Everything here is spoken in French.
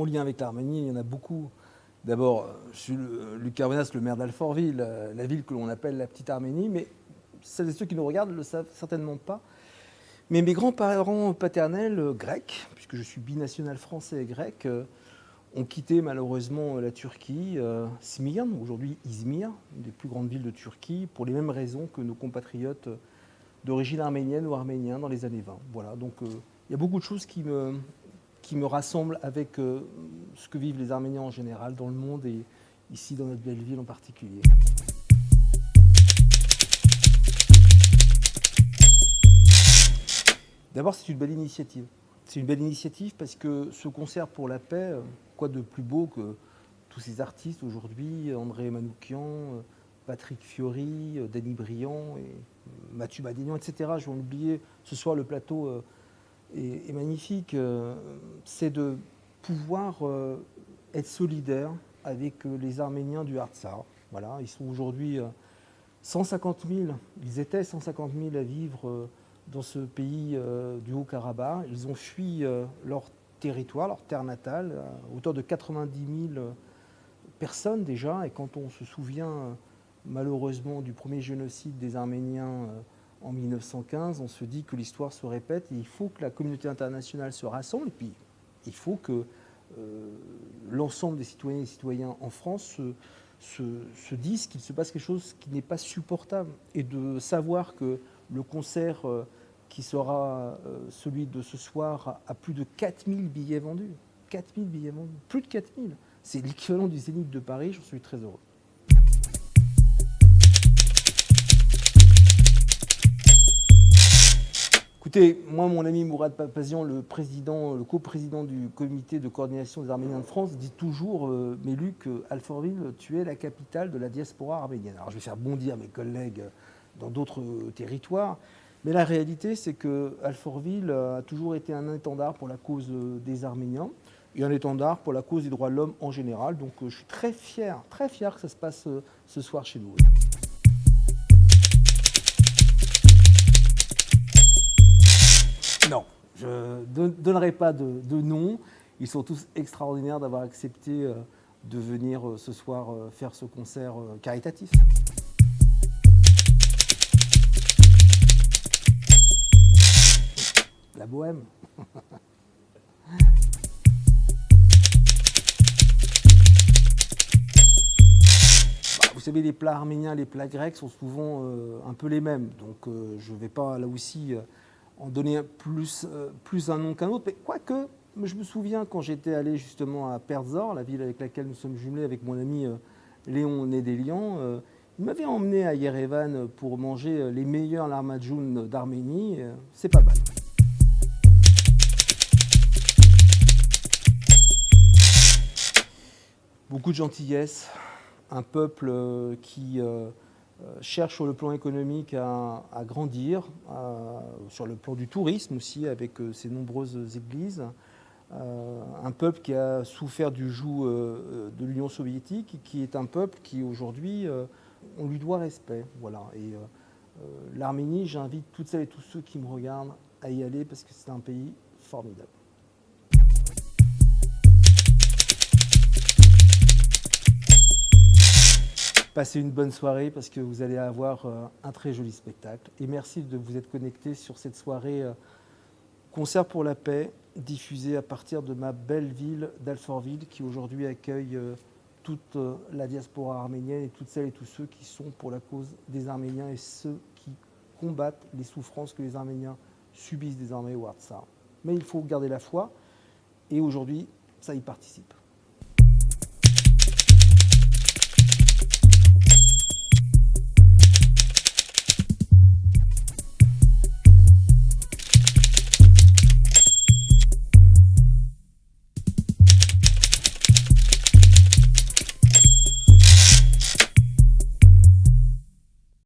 en lien avec l'Arménie, il y en a beaucoup. D'abord, Luc Carbonas, le maire d'Alfortville, la ville que l'on appelle la Petite Arménie, mais celles et ceux qui nous regardent ne le savent certainement pas. Mais mes grands-parents paternels grecs, puisque je suis binational français et grec, ont quitté malheureusement la Turquie, Smyrne, aujourd'hui Izmir, une des plus grandes villes de Turquie, pour les mêmes raisons que nos compatriotes d'origine arménienne ou arménien dans les années 20. Voilà, donc il y a beaucoup de choses qui me rassemblent avec ce que vivent les Arméniens en général dans le monde et ici dans notre belle ville en particulier. D'abord, c'est une belle initiative. C'est une belle initiative parce que ce concert pour la paix, quoi de plus beau que tous ces artistes aujourd'hui, André Manoukian, Patrick Fiori, Danny Briand et Mathieu Madénian, etc. Je vais en oublier. Ce soir, le plateau est magnifique. C'est de pouvoir être solidaire avec les Arméniens du Artsakh. Voilà, ils sont aujourd'hui 150 000, ils étaient 150 000 à vivre dans ce pays du Haut-Karabakh. Ils ont fui leur territoire, leur terre natale, à hauteur de 90 000 personnes déjà. Et quand on se souvient malheureusement du premier génocide des Arméniens en 1915, on se dit que l'histoire se répète et il faut que la communauté internationale se rassemble. Et puis, il faut que l'ensemble des citoyennes et citoyens en France se disent qu'il se passe quelque chose qui n'est pas supportable. Et de savoir que le concert qui sera celui de ce soir a plus de 4000 billets vendus. 4000 billets vendus, plus de 4000. C'est l'équivalent du Zénith de Paris, j'en suis très heureux. Écoutez, moi, mon ami Mourad Papazian, le coprésident du comité de coordination des Arméniens de France, dit toujours « Mais Luc, Alfortville, tu es la capitale de la diaspora arménienne ». Alors je vais faire bondir mes collègues dans d'autres territoires, mais la réalité, c'est que Alfortville a toujours été un étendard pour la cause des Arméniens et un étendard pour la cause des droits de l'homme en général. Donc je suis très fier que ça se passe ce soir chez nous. Non, je ne donnerai pas de nom. Ils sont tous extraordinaires d'avoir accepté de venir ce soir faire ce concert caritatif. La bohème. Vous savez, les plats arméniens, les plats grecs sont souvent un peu les mêmes. Donc je ne vais pas là aussi en donner plus un nom qu'un autre. Mais quoique, je me souviens quand j'étais allé justement à Perdzor, la ville avec laquelle nous sommes jumelés avec mon ami Léon Nédélian, il m'avait emmené à Yerevan pour manger les meilleurs lahmacun d'Arménie. C'est pas mal. Beaucoup de gentillesse, un peuple qui cherche sur le plan économique à grandir, sur le plan du tourisme aussi, avec ses nombreuses églises. Un peuple qui a souffert du joug de l'Union soviétique, qui est un peuple qui aujourd'hui, on lui doit respect. Voilà. Et l'Arménie, j'invite toutes celles et tous ceux qui me regardent à y aller parce que c'est un pays formidable. Passez une bonne soirée parce que vous allez avoir un très joli spectacle. Et merci de vous être connectés sur cette soirée Concert pour la paix, diffusée à partir de ma belle ville d'Alfortville, qui aujourd'hui accueille toute la diaspora arménienne et toutes celles et tous ceux qui sont pour la cause des Arméniens et ceux qui combattent les souffrances que les Arméniens subissent désormais au Artsakh. Mais il faut garder la foi et aujourd'hui, ça y participe.